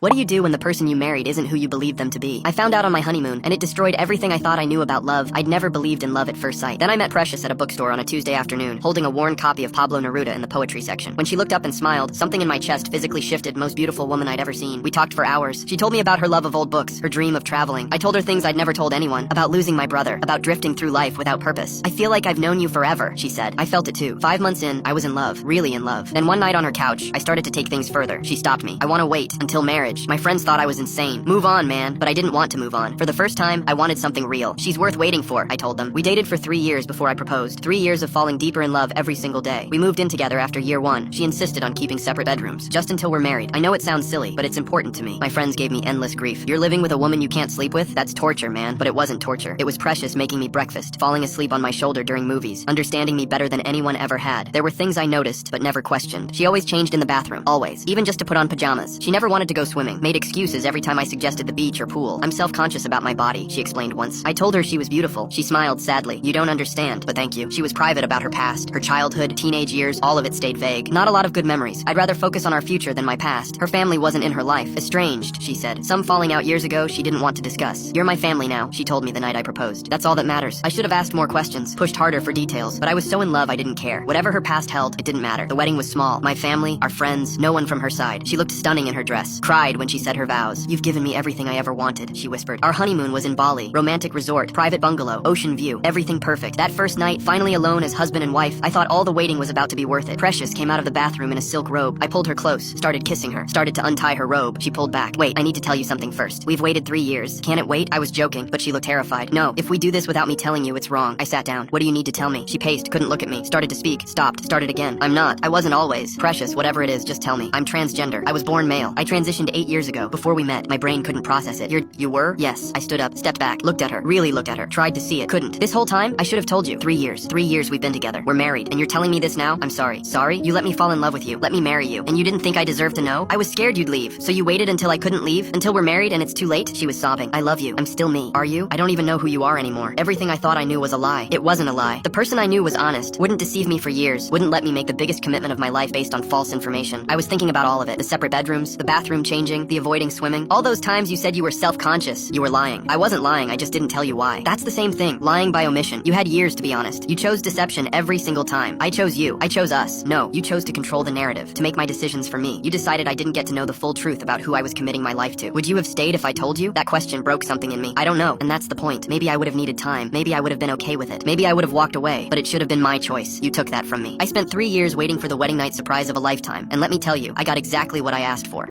What do you do when the person you married isn't who you believed them to be? I found out on my honeymoon, and it destroyed everything I thought I knew about love. I'd never believed in love at first sight. Then I met Precious at a bookstore on a Tuesday afternoon, holding a worn copy of Pablo Neruda in the poetry section. When she looked up and smiled, something in my chest physically shifted. Most beautiful woman I'd ever seen. We talked for hours. She told me about her love of old books, her dream of traveling. I told her things I'd never told anyone, about losing my brother, about drifting through life without purpose. I feel like I've known you forever, she said. I felt it too. 5 months in, I was in love, really in love. Then one night on her couch, I started to take things further. She stopped me. I want to wait until marriage. My friends thought I was insane. Move on, man. But I didn't want to move on. For the first time, I wanted something real. She's worth waiting for, I told them. We dated for 3 years before I proposed. 3 years of falling deeper in love every single day. We moved in together after year 1. She insisted on keeping separate bedrooms, just until we're married. I know it sounds silly, but it's important to me. My friends gave me endless grief. You're living with a woman you can't sleep with? That's torture, man. But it wasn't torture. It was Precious making me breakfast, falling asleep on my shoulder during movies, understanding me better than anyone ever had. There were things I noticed, but never questioned. She always changed in the bathroom. Always. Even just to put on pajamas. She never wanted to go swimming. Made excuses every time I suggested the beach or pool. I'm self-conscious about my body, she explained once. I told her she was beautiful. She smiled sadly. You don't understand, but thank you. She was private about her past, her childhood, teenage years, all of it stayed vague. Not a lot of good memories. I'd rather focus on our future than my past. Her family wasn't in her life. Estranged, she said. Some falling out years ago she didn't want to discuss. You're my family now, she told me the night I proposed. That's all that matters. I should have asked more questions, pushed harder for details, but I was so in love I didn't care. Whatever her past held, it didn't matter. The wedding was small. My family, our friends, no one from her side. She looked stunning in her dress. Cried when she said her vows. You've given me everything I ever wanted, she whispered. Our honeymoon was in Bali. Romantic resort, private bungalow, ocean view, everything perfect. That first night, finally alone as husband and wife, I thought all the waiting was about to be worth it. Precious came out of the bathroom in a silk robe. I pulled her close, started kissing her, started to untie her robe. She pulled back. Wait, I need to tell you something first. We've waited 3 years. Can it wait? I was joking, but she looked terrified. No, if we do this without me telling you, it's wrong. I sat down. What do you need to tell me? She paced, couldn't look at me, started to speak, stopped, started again. I'm not. I wasn't always. Precious, whatever it is, just tell me. I'm transgender. I was born male. I transitioned 8 years ago. Before we met, my brain couldn't process it. You were? Yes. I stood up, stepped back, looked at her, really looked at her, tried to see it, couldn't. This whole time, I should have told you. 3 years. 3 years we've been together. We're married, and you're telling me this now? I'm sorry. Sorry? You let me fall in love with you. Let me marry you. And you didn't think I deserved to know? I was scared you'd leave. So you waited until I couldn't leave? Until we're married and it's too late? She was sobbing. I love you. I'm still me. Are you? I don't even know who you are anymore. Everything I thought I knew was a lie. It wasn't a lie. The person I knew was honest. Wouldn't deceive me for years. Wouldn't let me make the biggest commitment of my life based on false information. I was thinking about all of it. The separate bedrooms, the bathroom changing, the avoiding swimming. All those times you said you were self-conscious. You were lying. I wasn't lying. I just didn't tell you why. That's the same thing. Lying by omission. You had years to be honest. You chose deception every single time. I chose you. I chose us. No, you chose to control the narrative, to make my decisions for me. You decided I didn't get to know the full truth about who I was committing my life to. Would you have stayed if I told you? That question broke something in me. I don't know, and that's the point. Maybe I would have needed time. Maybe I would have been okay with it. Maybe I would have walked away, but it should have been my choice. You took that from me. I spent 3 years waiting for the wedding night surprise of a lifetime, and let me tell you, I got exactly what I asked for.